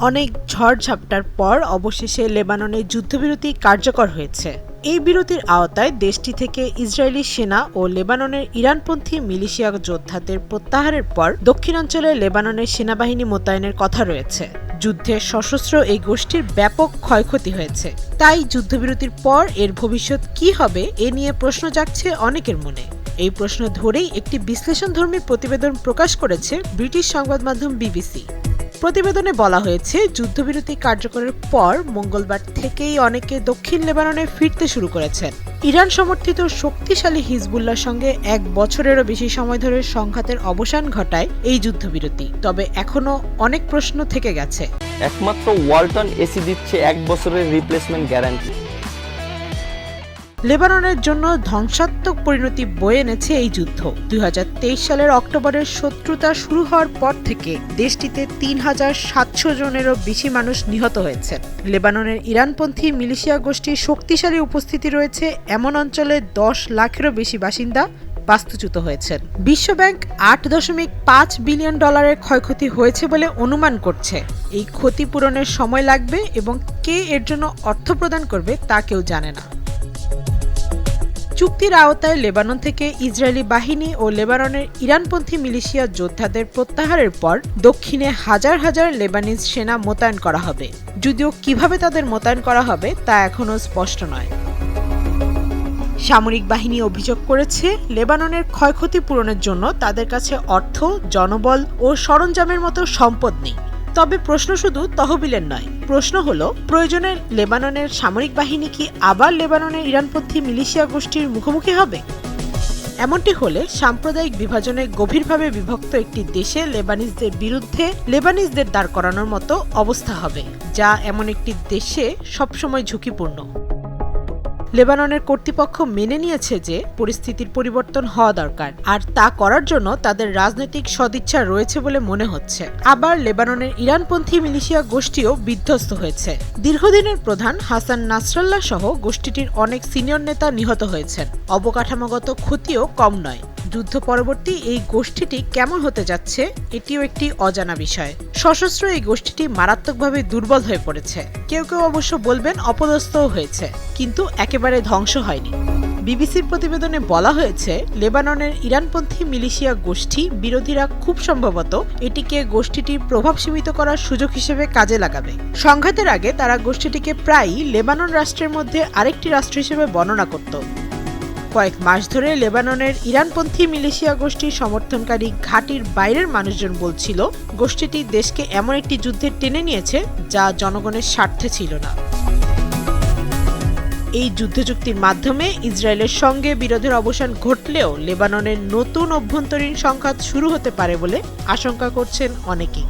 অনেক ঝড়ঝাপটার পর অবশেষে লেবাননে যুদ্ধবিরতি কার্যকর হয়েছে। এই বিরতির আওতায় দেশটি থেকে ইসরায়েলি সেনা ও লেবাননের ইরানপন্থী মিলিশিয়া যোদ্ধাদের প্রত্যাহারের পর দক্ষিণাঞ্চলে লেবাননের সেনাবাহিনী মোতায়েনের কথা রয়েছে। যুদ্ধে সশস্ত্র এই গোষ্ঠীর ব্যাপক ক্ষয়ক্ষতি হয়েছে। তাই যুদ্ধবিরতির পর এর ভবিষ্যৎ কী হবে এ নিয়ে প্রশ্ন জাগছে অনেকের মনে। এই প্রশ্ন ধরেই একটি বিশ্লেষণধর্মী প্রতিবেদন প্রকাশ করেছে ব্রিটিশ সংবাদ মাধ্যম বিবিসি। প্রতিবেদনে বলা হয়েছে, যুদ্ধবিরতি কার্যকরের পর মঙ্গলবার থেকেই অনেকে দক্ষিণ লেবাননে ফিরতে শুরু করেছেন। ইরান সমর্থিত শক্তিশালী হিজবুল্লাহর সঙ্গে 1 বছরেরও বেশি সময় ধরে সংঘাতের অবসান ঘটায় এই যুদ্ধবিরতি। তবে এখনো অনেক প্রশ্ন থেকে গেছে। একমাত্র ওয়ালটন এসি দিচ্ছে 1 বছরের রিপ্লেসমেন্ট গ্যারান্টি। লেবাননের জন্য ধ্বংসাত্মক পরিণতি বয়ে এনেছে এই যুদ্ধ। 2023 সালের অক্টোবরের শত্রুতা শুরু হওয়ার পর থেকে দেশটিতে 3700 জনেরও বেশি মানুষ নিহত হয়েছেন। লেবাননের ইরানপন্থী মিলিশিয়া গোষ্ঠীর শক্তিশালী উপস্থিতি রয়েছে এমন অঞ্চলে 10 লাখেরও বেশি বাসিন্দা বাস্তুচ্যুত হয়েছেন। বিশ্বব্যাংক $8.5 বিলিয়ন ক্ষয়ক্ষতি হয়েছে বলে অনুমান করছে। এই ক্ষতি পূরণের সময় লাগবে এবং কে এর জন্য অর্থ প্রদান করবে তা কেউ জানে না। চুক্তির আওতায় লেবানন থেকে ইসরায়েলি বাহিনী ও লেবাননের ইরানপন্থী মিলিশিয়া যোদ্ধাদের প্রত্যাহারের পর দক্ষিণে হাজার হাজার লেবানিজ সেনা মোতায়েন করা হবে। যদিও কিভাবে তাদের মোতায়েন করা হবে তা এখনও স্পষ্ট নয়। সামরিক বাহিনী অভিযোগ করেছে, লেবাননের ক্ষয়ক্ষতি পূরণের জন্য তাদের কাছে অর্থ, জনবল ও সরঞ্জামের মতো সম্পদ নেই। তবে প্রশ্ন শুধু তহবিলের নয়, প্রশ্ন হলো প্রয়োজনে লেবাননের সামরিক বাহিনী কি আবার লেবাননের ইরানপন্থী মিলিশিয়া গোষ্ঠীর মুখোমুখি হবে? এমনটি হলে সাম্প্রদায়িক বিভাজনে গভীরভাবে বিভক্ত একটি দেশে লেবানিজদের বিরুদ্ধে লেবানিজদের দাঁড় করানোর মতো অবস্থা হবে, যা এমন একটি দেশে সবসময় ঝুঁকিপূর্ণ। লেবাননের কর্তৃপক্ষ মেনে নিয়েছে যে পরিস্থিতির পরিবর্তন হওয়া দরকার, আর তা করার জন্য তাদের রাজনৈতিক সদিচ্ছা রয়েছে বলে মনে হচ্ছে। আবার লেবাননের ইরানপন্থী মিলিশিয়া গোষ্ঠীও বিধ্বস্ত হয়েছে। দীর্ঘদিনের প্রধান হাসান নাসরাল্লাহ সহ গোষ্ঠীটির অনেক সিনিয়র নেতা নিহত হয়েছেন। অবকাঠামোগত ক্ষতিও কম নয়। যুদ্ধ পরবর্তী এই গোষ্ঠীটি কেমন হতে যাচ্ছে এটিও একটি অজানা বিষয়। সশস্ত্র এই গোষ্ঠীটি মারাত্মকভাবে দুর্বল হয়ে পড়েছে। কেউ কেউ অবশ্য বলবেন অপদস্থও হয়েছে, কিন্তু একেবারে ধ্বংস হয়নি। বিবিসির প্রতিবেদনে বলা হয়েছে, লেবাননের ইরানপন্থী মিলিশিয়া গোষ্ঠী বিরোধীরা খুব সম্ভবত এটিকে গোষ্ঠীটির প্রভাব সীমিত করার সুযোগ হিসেবে কাজে লাগাবে। সংঘাতের আগে তারা গোষ্ঠীটিকে প্রায়ই লেবানন রাষ্ট্রের মধ্যে আরেকটি রাষ্ট্র হিসেবে বর্ণনা করত। কয়েক মাস ধরে লেবাননের ইরানপন্থী মিলিশিয়া গোষ্ঠীর সমর্থনকারী ঘাঁটির বাইরের মানুষজন বলছিল, গোষ্ঠীটি দেশকে এমন একটি যুদ্ধে টেনে নিয়েছে যা জনগণের স্বার্থে ছিল না। এই যুদ্ধচুক্তির মাধ্যমে ইসরায়েলের সঙ্গে বিরোধের অবসান ঘটলেও লেবাননের নতুন অভ্যন্তরীণ সংঘাত শুরু হতে পারে বলে আশঙ্কা করছেন অনেকেই।